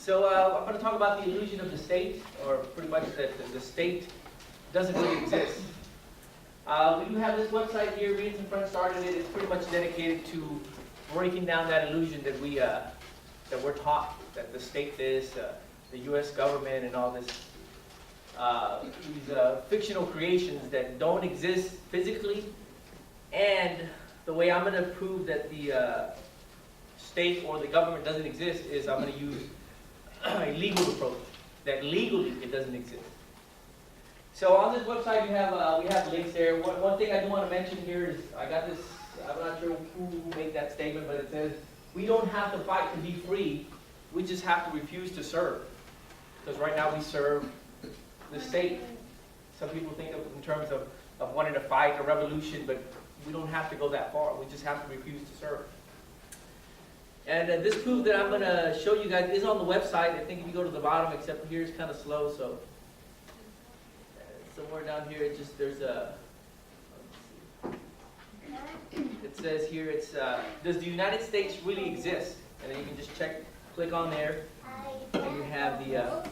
So I'm going to talk about the illusion of the state, or pretty much that the state doesn't really exist. We do have this website here, Readings and Friends started it. It's pretty much dedicated to breaking down that illusion that we're taught, that the state is, the U.S. government and all this, these fictional creations that don't exist physically. And the way I'm going to prove that the state or the government doesn't exist is I'm going to use a legal approach, that legally it doesn't exist. So on this website we have links there. One thing I do want to mention here is I got this, I'm not sure who made that statement, but it says, we don't have to fight to be free, we just have to refuse to serve. Because right now we serve the state. Some people think of in terms of wanting to fight a revolution, but we don't have to go that far. We just have to refuse to serve. And this proof that I'm going to show you guys is on the website. I think if you go to the bottom, except here it's kind of slow, so somewhere down here, it just there's a. It says here it's does the United States really exist? And then you can just click on there, and you have the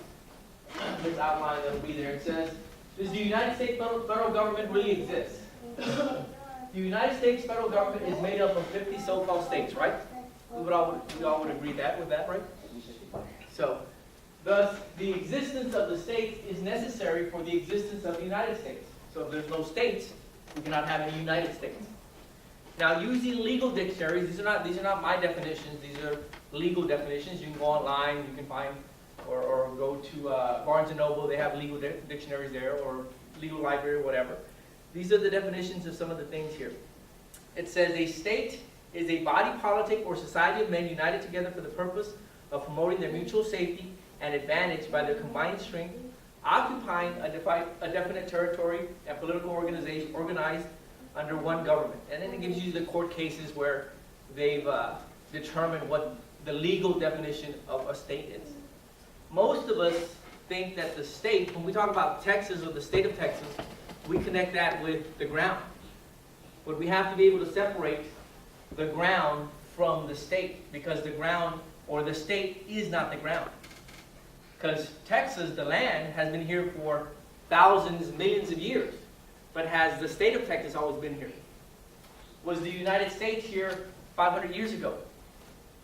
this outline that will be there. It says, does the United States federal government really exist? The United States federal government is made up of 50 so-called states, right? We all would agree with that, right? So, thus, the existence of the states is necessary for the existence of the United States. So if there's no states, we cannot have any United States. Now, using legal dictionaries, these are not my definitions. These are legal definitions. You can go online, you can find, or go to Barnes and Noble. They have legal dictionaries there, or legal library, whatever. These are the definitions of some of the things here. It says a state is a body politic or society of men united together for the purpose of promoting their mutual safety and advantage by their combined strength, occupying a definite territory and political organization organized under one government. And then it gives you the court cases where they've determined what the legal definition of a state is. Most of us think that the state, when we talk about Texas or the state of Texas, we connect that with the ground. But we have to be able to separate the ground from the state, because the ground or the state is not the ground. Because Texas, the land, has been here for thousands, millions of years. But has the state of Texas always been here? Was the United States here 500 years ago?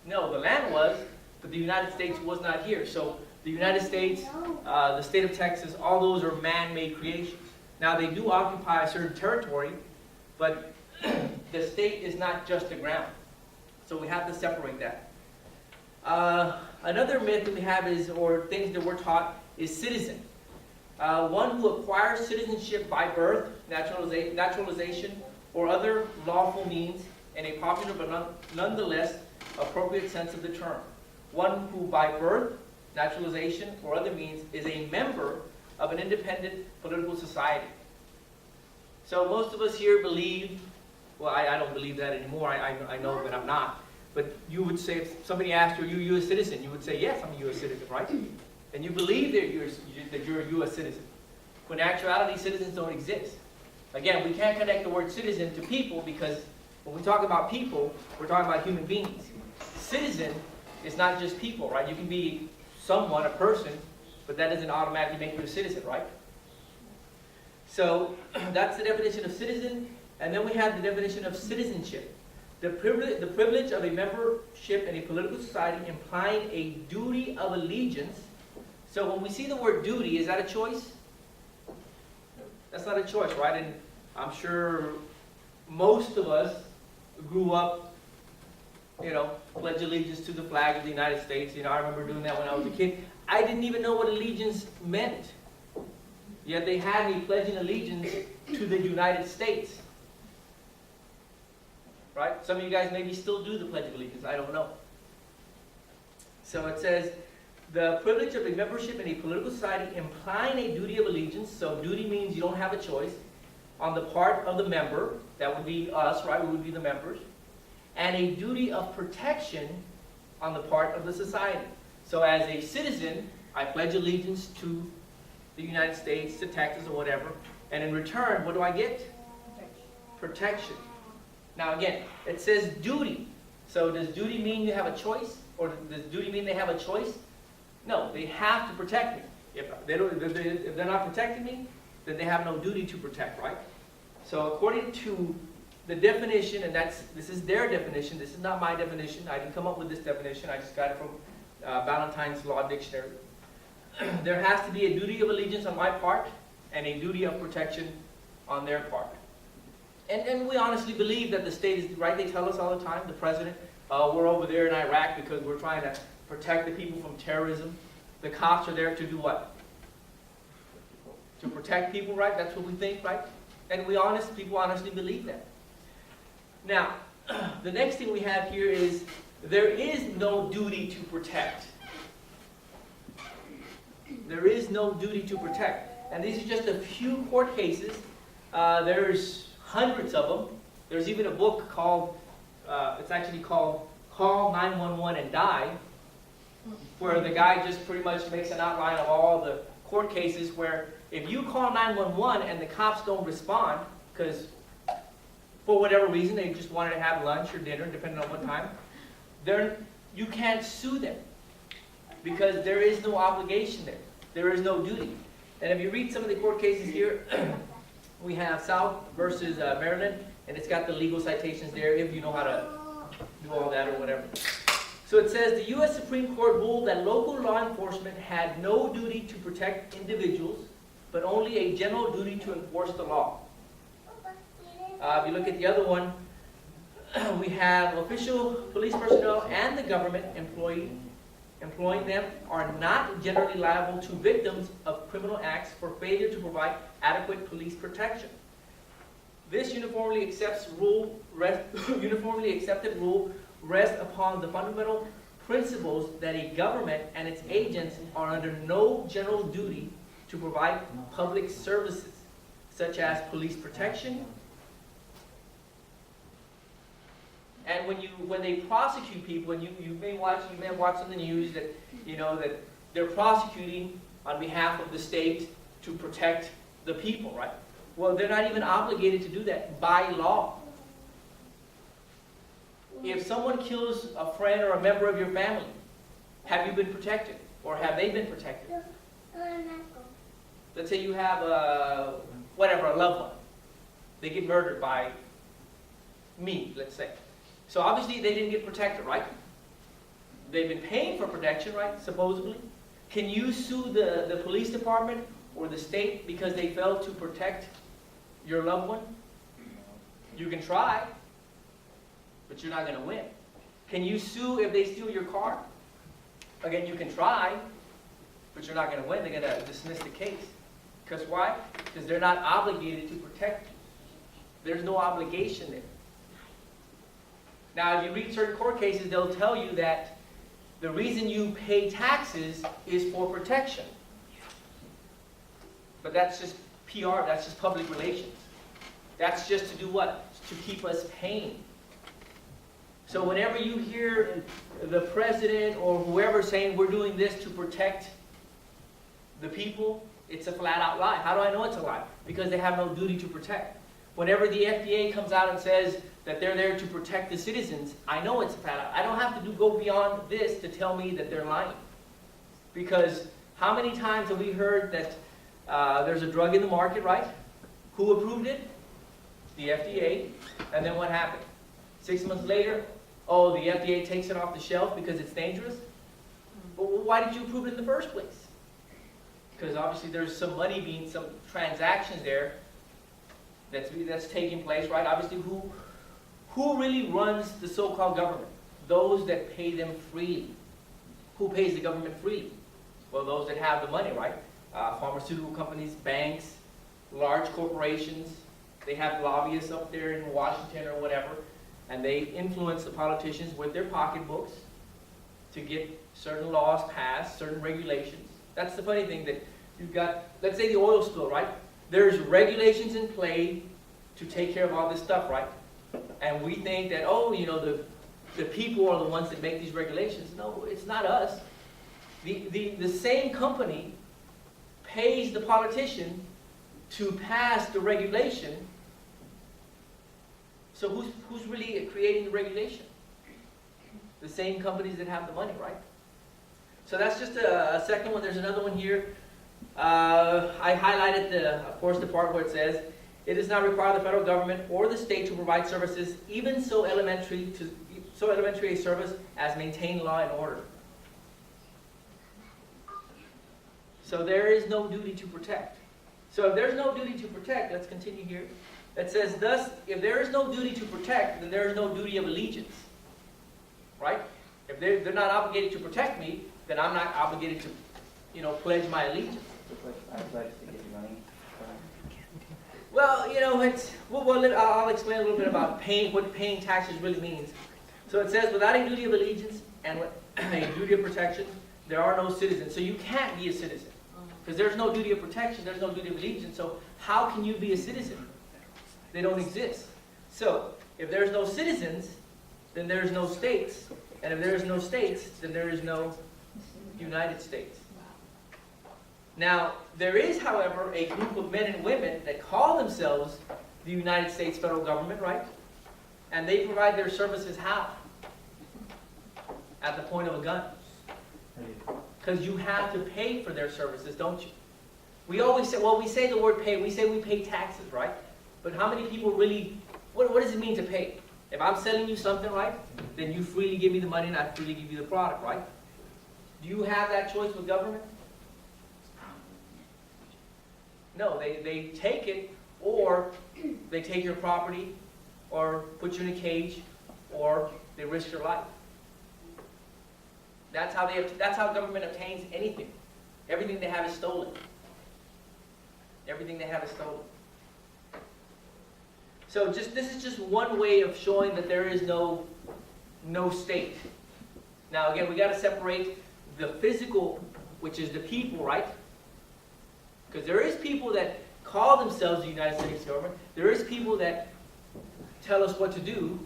No, the land was, but the United States was not here. So the United States, the state of Texas, all those are man-made creations. Now they do occupy a certain territory, but the state is not just the ground. So we have to separate that. Another myth that we have is, or things that we're taught, is citizen. One who acquires citizenship by birth, naturalization, or other lawful means in a popular but nonetheless appropriate sense of the term. One who by birth, naturalization, or other means is a member of an independent political society. So most of us here believe, well, I don't believe that anymore. I know that I'm not. But you would say, if somebody asked you, are you a U.S. citizen? You would say, yes, I'm a U.S. citizen, right? And you believe that you're a U.S. citizen. When in actuality, citizens don't exist. Again, we can't connect the word citizen to people, because when we talk about people, we're talking about human beings. Citizen is not just people, right? You can be someone, a person, but that doesn't automatically make you a citizen, right? So that's the definition of citizen. And then we have the definition of citizenship. The privilege of a membership in a political society implying a duty of allegiance. So when we see the word duty, is that a choice? That's not a choice, right? And I'm sure most of us grew up, pledge allegiance to the flag of the United States. I remember doing that when I was a kid. I didn't even know what allegiance meant. Yet they had me pledging allegiance to the United States. Right? Some of you guys maybe still do the Pledge of Allegiance. I don't know. So it says, the privilege of a membership in a political society implying a duty of allegiance. So duty means you don't have a choice. On the part of the member, that would be us, right? We would be the members. And a duty of protection on the part of the society. So as a citizen, I pledge allegiance to the United States, to Texas, or whatever. And in return, what do I get? Protection. Now again, it says duty. So does duty mean you have a choice? Or does duty mean they have a choice? No, they have to protect me. If they're not protecting me, then they have no duty to protect, right? So according to the definition, and this is their definition, this is not my definition, I didn't come up with this definition, I just got it from Ballantyne's Law Dictionary. There has to be a duty of allegiance on my part and a duty of protection on their part. And we honestly believe that the state is right. They tell us all the time, the president, we're over there in Iraq because we're trying to protect the people from terrorism. The cops are there to do what? To protect people, right? That's what we think, right? And people honestly believe that. Now, the next thing we have here is there is no duty to protect. There is no duty to protect. And these are just a few court cases. There's hundreds of them. There's even a book called, it's actually called Call 911 and Die, where the guy just pretty much makes an outline of all the court cases where if you call 911 and the cops don't respond, because for whatever reason they just wanted to have lunch or dinner, depending on what time, you can't sue them because there is no obligation there. There is no duty. And if you read some of the court cases here, we have South versus Maryland, and it's got the legal citations there if you know how to do all that or whatever. So it says, the U.S. Supreme Court ruled that local law enforcement had no duty to protect individuals, but only a general duty to enforce the law. If you look at the other one, we have official police personnel and the government employing them are not generally liable to victims of criminal acts for failure to provide adequate police protection. This uniformly accepted rule rests upon the fundamental principles that a government and its agents are under no general duty to provide public services, such as police protection. And when they prosecute people, and you may have watched on the news that that they're prosecuting on behalf of the state to protect the people, right? Well, they're not even obligated to do that by law. If someone kills a friend or a member of your family, have you been protected? Or have they been protected? Let's say you have a loved one. They get murdered by me, let's say. So obviously they didn't get protected, right? They've been paying for protection, right, supposedly. Can you sue the police department or the state because they failed to protect your loved one? You can try, but you're not going to win. Can you sue if they steal your car? Again, you can try, but you're not going to win. They're going to dismiss the case. Because why? Because they're not obligated to protect you. There's no obligation there. Now, if you read certain court cases, they'll tell you that the reason you pay taxes is for protection. But that's just PR, that's just public relations. That's just to do what? To keep us paying. So whenever you hear the president or whoever saying we're doing this to protect the people, it's a flat-out lie. How do I know it's a lie? Because they have no duty to protect. Whenever the FDA comes out and says that they're there to protect the citizens, I know it's a flat-out. I don't have to go beyond this to tell me that they're lying. Because how many times have we heard that there's a drug in the market, right? Who approved it? The FDA. And then what happened? 6 months later, oh, the FDA takes it off the shelf because it's dangerous? Well, why did you approve it in the first place? Because obviously there's some money some transactions there that's taking place, right? Obviously, who really runs the so-called government? Those that pay them freely. Who pays the government freely? Well, those that have the money, right? Pharmaceutical companies, banks, large corporations. They have lobbyists up there in Washington or whatever, and they influence the politicians with their pocketbooks to get certain laws passed, certain regulations. That's the funny thing, that you've got, let's say the oil spill, right? There's regulations in play to take care of all this stuff, right? And we think that, oh, the people are the ones that make these regulations. No, it's not us. The same company pays the politician to pass the regulation. So who's really creating the regulation? The same companies that have the money, right? So that's just a second one. There's another one here. I highlighted, of course, the part where it says, it does not require the federal government or the state to provide services, even so elementary a service as maintain law and order. So there is no duty to protect. So if there's no duty to protect, let's continue here. It says, thus, if there is no duty to protect, then there is no duty of allegiance. Right? If they're not obligated to protect me, then I'm not obligated to, pledge my allegiance. I pledge to give you money. Well, I'll explain a little bit about what paying taxes really means. So it says, without a duty of allegiance and a duty of protection, there are no citizens. So you can't be a citizen. Because there's no duty of protection, there's no duty of allegiance. So how can you be a citizen? They don't exist. So if there's no citizens, then there's no states. And if there's no states, then there is no United States. Now, there is, however, a group of men and women that call themselves the United States federal government, right? And they provide their services how? At the point of a gun. Because you have to pay for their services, don't you? We always say, we say the word pay, we say we pay taxes, right? But how many people really, what does it mean to pay? If I'm selling you something, right, then you freely give me the money and I freely give you the product, right? Do you have that choice with government? No, they take it, or they take your property, or put you in a cage, or they risk your life. That's how government obtains anything. Everything they have is stolen. Everything they have is stolen. So this is just one way of showing that there is no state. Now again, we got to separate the physical, which is the people, right? Because there is people that call themselves the United States government. There is people that tell us what to do.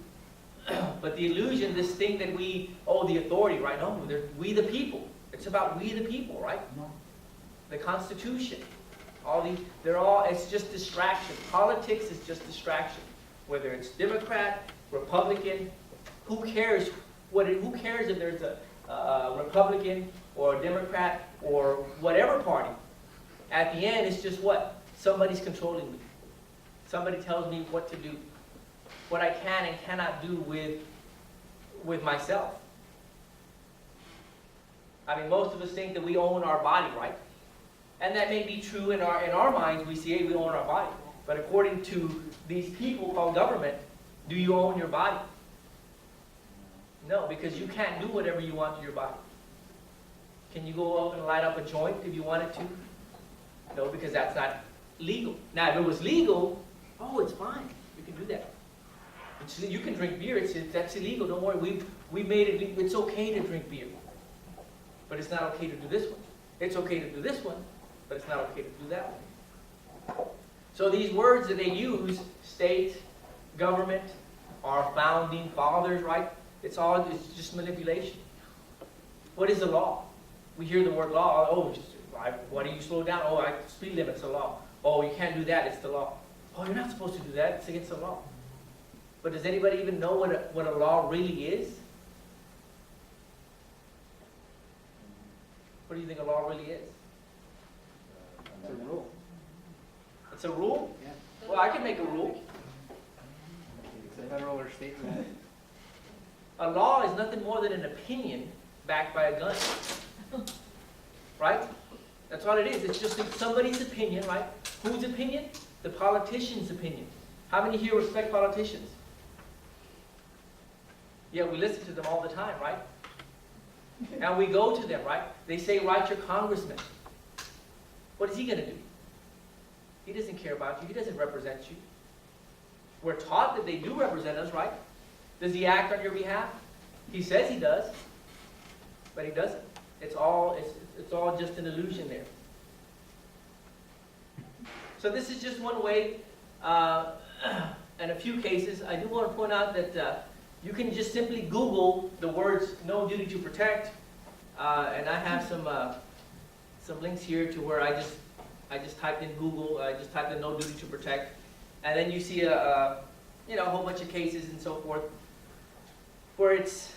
But the illusion, this thing that we owe the authority, right? No, we the people. It's about we the people, right? No. The Constitution. It's just distraction. Politics is just distraction. Whether it's Democrat, Republican, who cares? Who cares if there's a Republican or a Democrat or whatever party? At the end, it's just what? Somebody's controlling me. Somebody tells me what to do. What I can and cannot do with myself. I mean, most of us think that we own our body, right? And that may be true in our minds. We say, hey, we own our body. But according to these people called government, do you own your body? No, because you can't do whatever you want to your body. Can you go up and light up a joint if you wanted to? No, because that's not legal. Now, if it was legal, it's fine. You can do that. You can drink beer. That's illegal. Don't worry. We made it. It's okay to drink beer, but it's not okay to do this one. It's okay to do this one, but it's not okay to do that one. So these words that they use, state, government, our founding fathers, right? It's just manipulation. What is the law? We hear the word law. Why do you slow down? Speed limit's the law. Oh, you can't do that. It's the law. Oh, you're not supposed to do that. It's against the law. But does anybody even know what a law really is? What do you think a law really is? It's a rule. It's a rule? Yeah. Well, I can make a rule. It's a federal or state rule. A law is nothing more than an opinion backed by a gun. Right? That's all it is. It's just somebody's opinion, right? Whose opinion? The politician's opinion. How many here respect politicians? Yeah, we listen to them all the time, right? And we go to them, right? They say, write your congressman. What is he going to do? He doesn't care about you. He doesn't represent you. We're taught that they do represent us, right? Does he act on your behalf? He says he does, but he doesn't. It's all just an illusion there. So this is just one way. In a few cases, I do want to point out that you can just simply Google the words "no duty to protect," and I have some links here to where I just typed in Google. I just typed in "no duty to protect," and then you see a whole bunch of cases and so forth where it's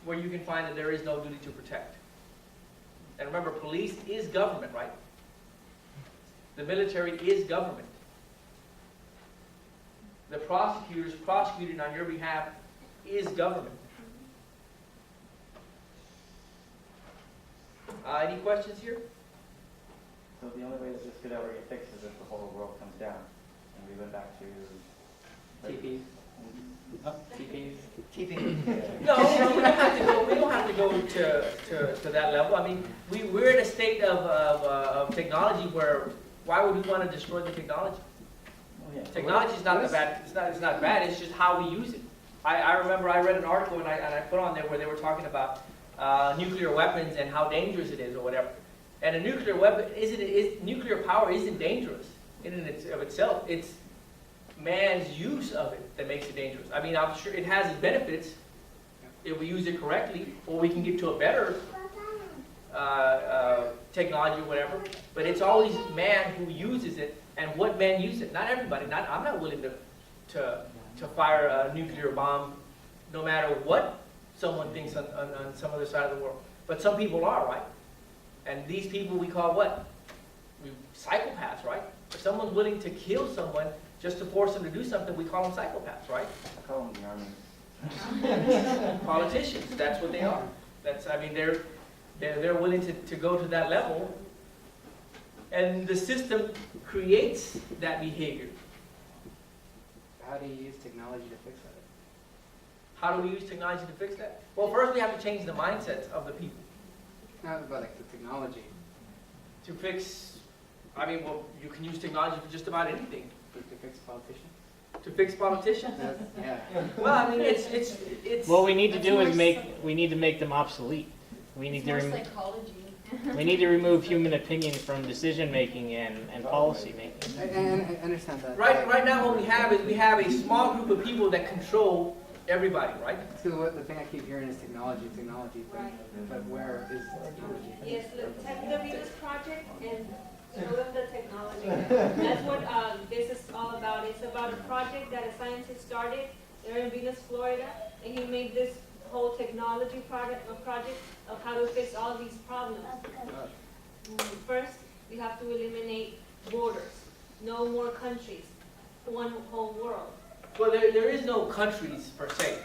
where you can find that there is no duty to protect. And remember, police is government, right? The military is government. The prosecutors prosecuting on your behalf is government. Any questions here? So the only way that this could ever get fixed is if the whole world comes down and we went back to TPs. TPs. No, we don't have to go. We don't have to go to that level. I mean, we're in a state of technology where why would we want to destroy the technology? Oh, yeah. Technology is not bad. It's not bad. It's just how we use it. I remember I read an article and I put on there where they were talking about nuclear weapons and how dangerous it is or whatever. And a nuclear weapon nuclear power isn't dangerous in and of itself. It's man's use of it that makes it dangerous. I mean, I'm sure it has its benefits if we use it correctly, or we can get to a better technology or whatever. But it's always man who uses it and what men use it. Not everybody. I'm not willing to fire a nuclear bomb, no matter what someone thinks on some other side of the world. But some people are, right? And these people we call what? Psychopaths, right? If someone's willing to kill someone just to force them to do something, we call them psychopaths, right? I call them the army. Politicians, that's what they are. They're willing to go to that level. And the system creates that behavior. How do you use technology to fix that? How do we use technology to fix that? Well, first we have to change the mindsets of the people. Not about like the technology, To fix, well, you can use technology for just about anything. but to fix politicians. To fix politicians? Yeah. Well, I mean, it's. What we need to That's do is more we need to make them obsolete. We need It's to more rem- psychology. we need to remove human opinion from decision making and policy making. I understand that. Right now what we have is we have a small group of people that control everybody, right? So the thing I keep hearing is technology, but, Right. but where is technology? Yes, let's have the Venus project and show them the technology. That's what this is all about. It's about a project that a scientist started there in Venus, Florida, and he made this whole technology project of how to fix all these problems. First, we have to eliminate borders. No more countries. One whole world. Well, there is no countries per se.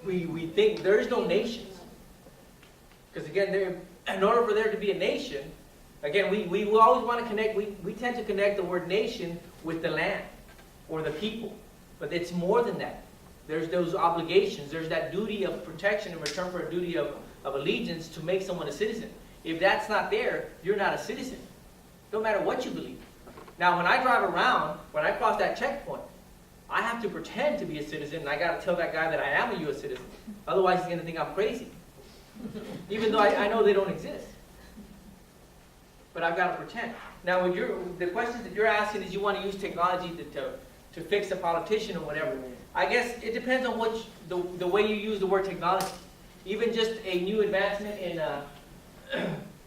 We think there is no nations. Because again, in order for there to be a nation, again, we will always want to connect, we tend to connect the word nation with the land or the people. But it's more than that. There's those obligations. There's that duty of protection in return for a duty of allegiance to make someone a citizen. If that's not there, you're not a citizen. No matter what you believe. Now, when I drive around, when I cross that checkpoint, I have to pretend to be a citizen, and I got to tell that guy that I am a U.S. citizen. Otherwise, he's going to think I'm crazy. Even though I know they don't exist. But I've got to pretend. Now, the questions that you're asking is you want to use technology to fix a politician or whatever. I guess it depends on the way you use the word technology. Even just a new advancement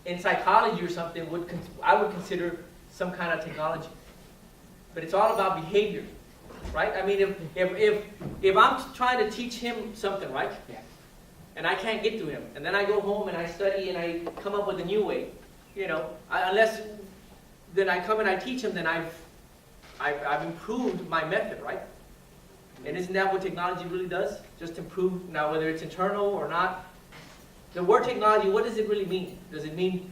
in psychology or something I would consider some kind of technology. But it's all about behavior, right? I mean, if I'm trying to teach him something, right? Yeah. And I can't get to him, and then I go home and I study and I come up with a new way, unless then I come and I teach him, then I've improved my method, right? And isn't that what technology really does? Just improve, now whether it's internal or not. The word technology, what does it really mean? Does it mean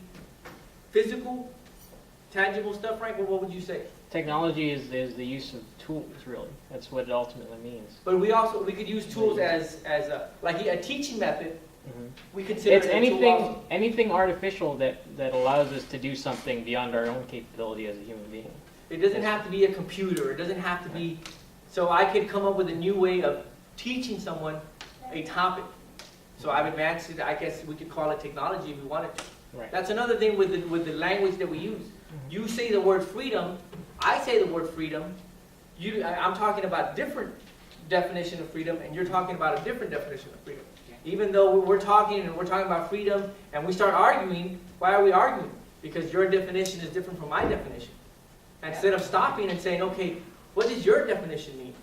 physical, tangible stuff, Frank? Or what would you say? Technology is the use of tools, really. That's what it ultimately means. But we could use tools as like a teaching method. Mhm. We consider It's it a tool also. anything artificial that allows us to do something beyond our own capability as a human being. It doesn't have to be a computer. It doesn't have to be. So I could come up with a new way of teaching someone a topic. So I've advanced it. I guess we could call it technology if we wanted to. Right. That's another thing with the language that we use. You say the word freedom. I say the word freedom. I'm talking about a different definition of freedom, and you're talking about a different definition of freedom. Even though we're talking about freedom, and we start arguing, why are we arguing? Because your definition is different from my definition. Instead of stopping and saying, okay, what does your definition mean?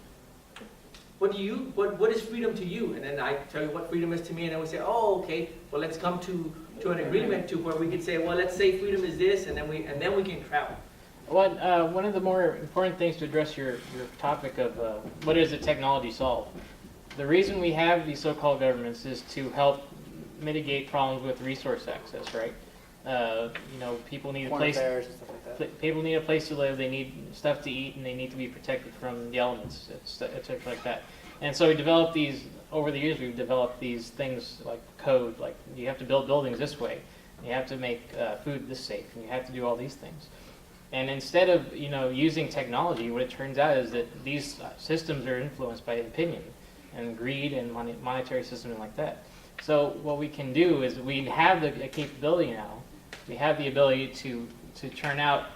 what is freedom to you? And then I tell you what freedom is to me, and then we say, oh, okay, well, let's come to an agreement to where we can say, well, let's say freedom is this, and then we can travel. One of the more important things to address your topic of what does the technology solve? The reason we have these so-called governments is to help mitigate problems with resource access, right? People need a Foreign place. affairs and stuff like that. People need a place to live. They need stuff to eat, and they need to be protected from the elements, etc. like that. And so we developed these over the years. We've developed these things like code, like you have to build buildings this way, and you have to make food this safe, and you have to do all these things. And instead of using technology, what it turns out is that these systems are influenced by opinion and greed and monetary systems like that. So what we can do is we have the capability now. We have the ability to churn out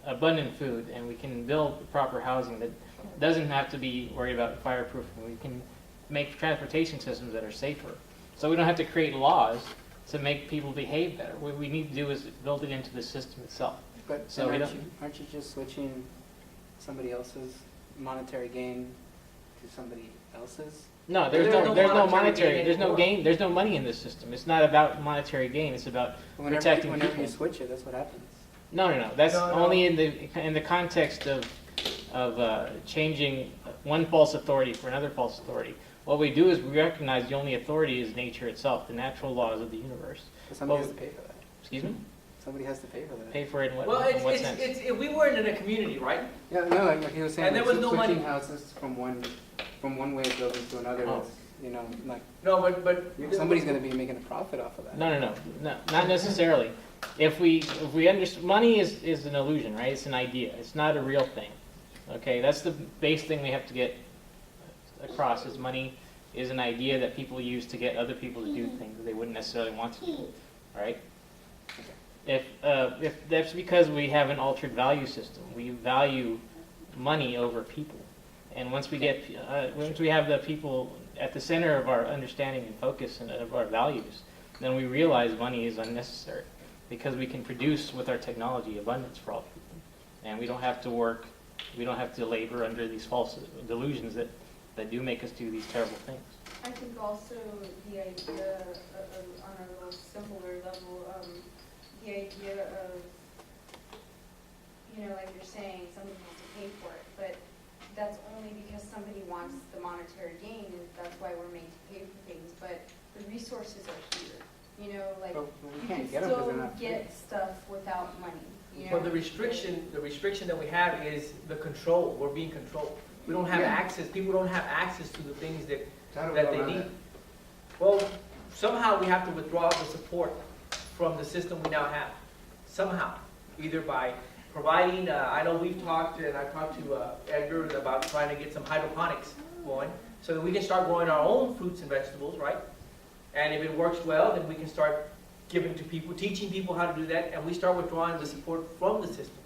abundant food, and we can build proper housing that doesn't have to be worried about fireproofing. We can make transportation systems that are safer. So we don't have to create laws to make people behave better. What we need to do is build it into the system itself. But So aren't you just switching somebody else's monetary gain to somebody else's? No, There's no monetary gain there's no anymore. gain, there's no money in this system. It's not about monetary gain. It's about protecting Whenever people. you switch it, that's what happens. No. That's No. only in the context of changing one false authority for another false authority. What we do is we recognize the only authority is nature itself, the natural laws of the universe. But somebody Well, has to pay for that. Excuse me? Somebody has to pay for that. Pay for it in Well, in what sense? if we weren't in a community, right? Yeah, no, like he was saying, And there like, was no switching money. houses from one way of building to another. Oh. That's, like No, but somebody's going to be making a profit off of that. No, not necessarily. If we understand, money is an illusion, right? It's an idea. It's not a real thing. Okay, that's the base thing we have to get across. Is money is an idea that people use to get other people to do things that they wouldn't necessarily want to do. All right. If that's because we have an altered value system, we value money over people, and once we have the people at the center of our understanding and focus and of our values, then we realize money is unnecessary because we can produce with our technology abundance for all people, and we don't have to work, we don't have to labor under these false delusions that do make us do these terrible things. I think also the idea on a little simpler level, the idea of, like you're saying, somebody has to pay for it, but that's only because somebody wants the monetary gain, and that's why we're made to pay for things, but the resources are here, like, But we you can't can get them because they're still not free. get stuff without money, But the restriction that we have is the control. We're being controlled. We don't have access. People don't have access to the things that they need. Well, somehow we have to withdraw the support from the system we now have. Somehow, either by providing. I know we've talked, and I talked to Edgar about trying to get some hydroponics going, so that we can start growing our own fruits and vegetables, right? And if it works well, then we can start giving to people, teaching people how to do that, and we start withdrawing the support from the system.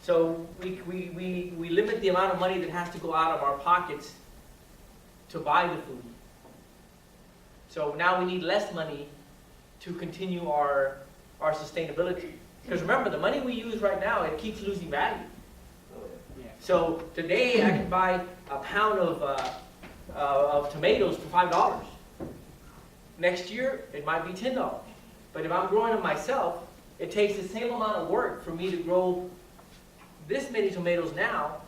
So we limit the amount of money that has to go out of our pockets to buy the food. So now we need less money to continue our sustainability. Because remember, the money we use right now, it keeps losing value. Yeah. So today I can buy a pound of tomatoes for $5. Next year, it might be $10. But if I'm growing them myself, it takes the same amount of work for me to grow this many tomatoes now.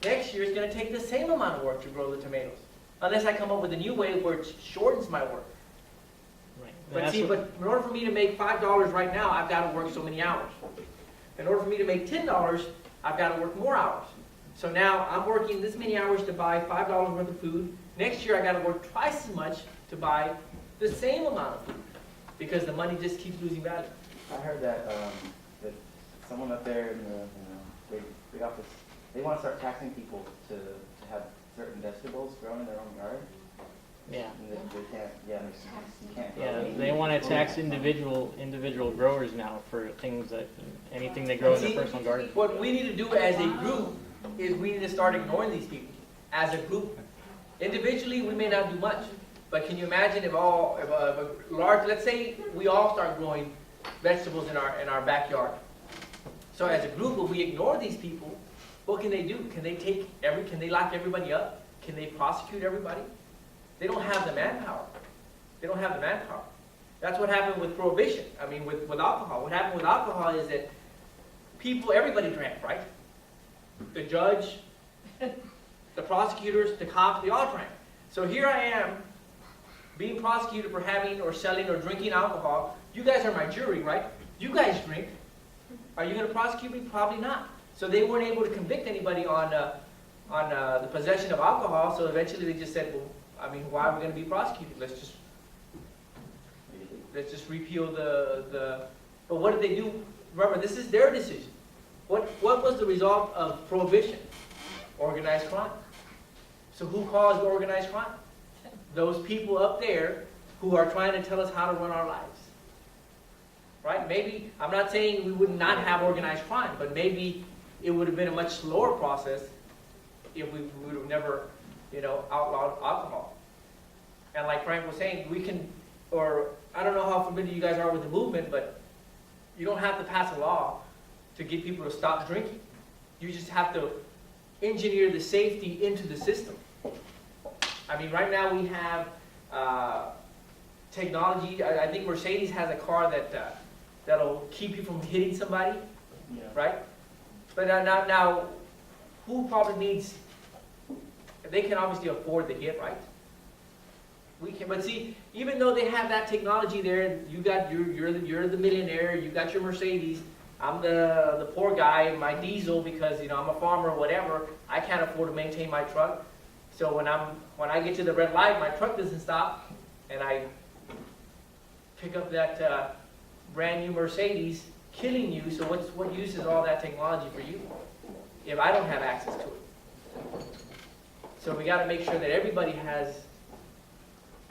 Next year, it's going to take the same amount of work to grow the tomatoes. Unless I come up with a new way where it shortens my work. Right. But see, but in order for me to make $5 right now, I've got to work so many hours. In order for me to make $10, I've got to work more hours. So now I'm working this many hours to buy $5 worth of food. Next year, I got to work twice as much to buy the same amount of food, because the money just keeps losing value. I heard that someone up there in the big office, they want to start taxing people to have certain vegetables grown in their own yard. Yeah. And they can't. Yeah, you can't. grow Yeah, them. they want to tax individual growers now for things anything they grow in See, their personal garden. What we need to do as a group is we need to start ignoring these people as a group. Individually, we may not do much, but can you imagine if a large, let's say we all start growing vegetables in our backyard. So as a group, if we ignore these people, what can they do? Can they lock everybody up can they prosecute everybody? They don't have the manpower. They don't have the manpower. That's what happened with prohibition. I mean, with alcohol. What happened with alcohol is that everybody drank, right? The judge, the prosecutors, the cops, they all drank. So here I am, being prosecuted for having or selling or drinking alcohol. You guys are my jury, right? You guys drink. Are you going to prosecute me? Probably not. So they weren't able to convict anybody on the possession of alcohol. So eventually they just said, well, I mean, why are we going to be prosecuted? Let's just repeal the. But what did they do? Remember, this is their decision. What was the result of prohibition? Organized crime. So who caused organized crime? Those people up there who are trying to tell us how to run our lives. Right? Maybe, I'm not saying we would not have organized crime, but maybe it would have been a much slower process if we would have never, outlawed alcohol. And like Frank was saying, we can, or I don't know how familiar you guys are with the movement, but you don't have to pass a law to get people to stop drinking. You just have to engineer the safety into the system. I mean, right now we have technology. I think Mercedes has a car that'll keep you from hitting somebody, right? But now, who probably needs? They can obviously afford the hit, right? We can, but see, even though they have that technology there, you're the millionaire. You got your Mercedes. I'm the poor guy, my diesel, because I'm a farmer or whatever. I can't afford to maintain my truck. So when I get to the red light, my truck doesn't stop, and I pick up that brand new Mercedes, killing you. So what use is all that technology for you if I don't have access to it? So we got to make sure that everybody has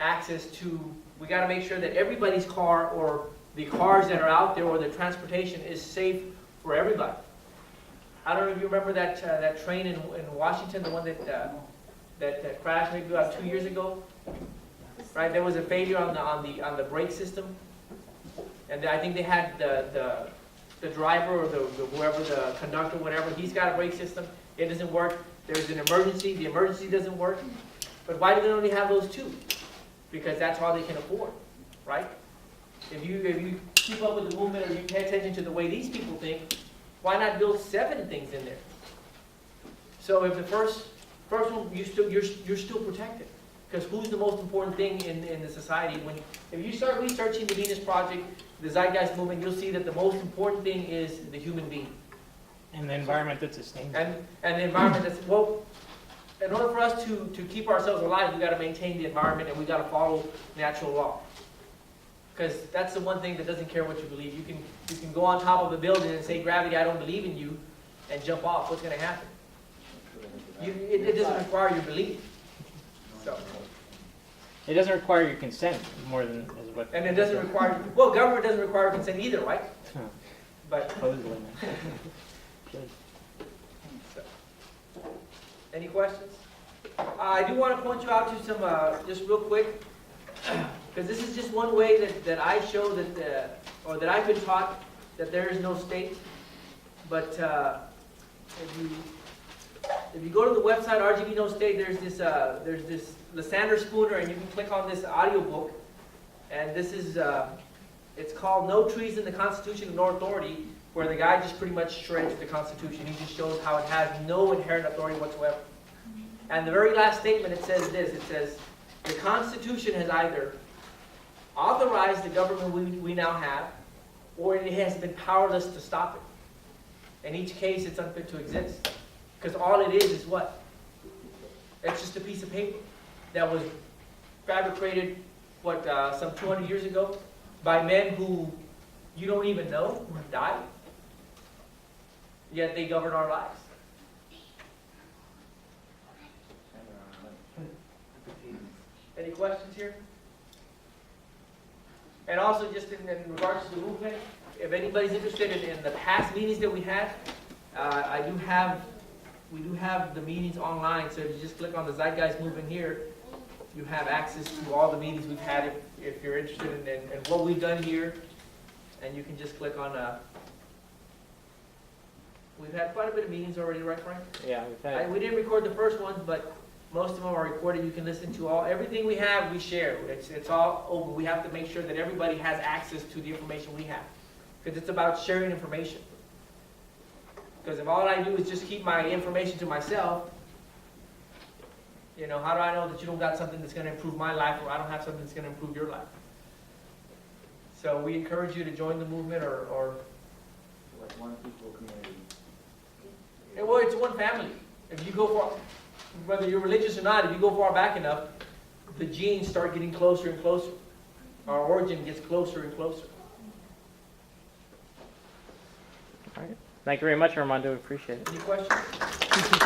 access to. We got to make sure that everybody's car or the cars that are out there or the transportation is safe for everybody. I don't know if you remember that train in Washington, the one that crashed maybe about 2 years ago, right? There was a failure on the brake system, and I think they had the driver or whoever, the conductor, whatever. He's got a brake system. It doesn't work. There's an emergency. The emergency doesn't work. But why do they only have those two? Because that's all they can afford, right? If you keep up with the movement or you pay attention to the way these people think, why not build 7 things in there? So if the first one, you're still protected. Because who's the most important thing in the society? If you start researching the Venus Project, the Zeitgeist movement, you'll see that the most important thing is the human being. And the environment that sustains it. And the environment that's, well, in order for us to keep ourselves alive, we've got to maintain the environment and we've got to follow natural law. Because that's the one thing that doesn't care what you believe. You can go on top of a building and say, gravity, I don't believe in you, and jump off. What's going to happen? It doesn't require your belief. So. It doesn't require your consent more than is what. And it doesn't require, well, government doesn't require consent either, right? But Supposedly, man. so. Any questions? I do want to point you out to some, just real quick, because this is just one way that I show that, or that I've been taught that there is no state. But if you go to the website RGB No State, there's this Lysander Spooner, and you can click on this audio book, and this is it's called No Treason, the Constitution of No Authority, where the guy just pretty much shreds the Constitution. He just shows how it has no inherent authority whatsoever. And the very last statement, it says this. It says, the Constitution has either authorized the government we now have, or it has been powerless to stop it. In each case, it's unfit to exist. Because all it is what? It's just a piece of paper that was fabricated, some 200 years ago by men who you don't even know, who have died. Yet they govern our lives. Any questions here? And also, just in regards to the movement, if anybody's interested in the past meetings that we had, we do have the meetings online. So if you just click on the Zeitgeist movement here, you have access to all the meetings we've had if you're interested in what we've done here. And you can just click on, we've had quite a bit of meetings already, right, Frank? Yeah, we've had. We didn't record the first ones, but Most of them are recorded. You can listen to everything we have, we share. It's all open. We have to make sure that everybody has access to the information we have. Because it's about sharing information. Because if all I do is just keep my information to myself, you know, how do I know that you don't got something that's going to improve my life, or I don't have something that's going to improve your life? So we encourage you to join the movement, or Like one equal community. well, it's one family. If you go far, whether you're religious or not, if you go far back enough, the genes start getting closer and closer. Our origin gets closer and closer. All right. Thank you very much, Armando. Appreciate it. Any questions?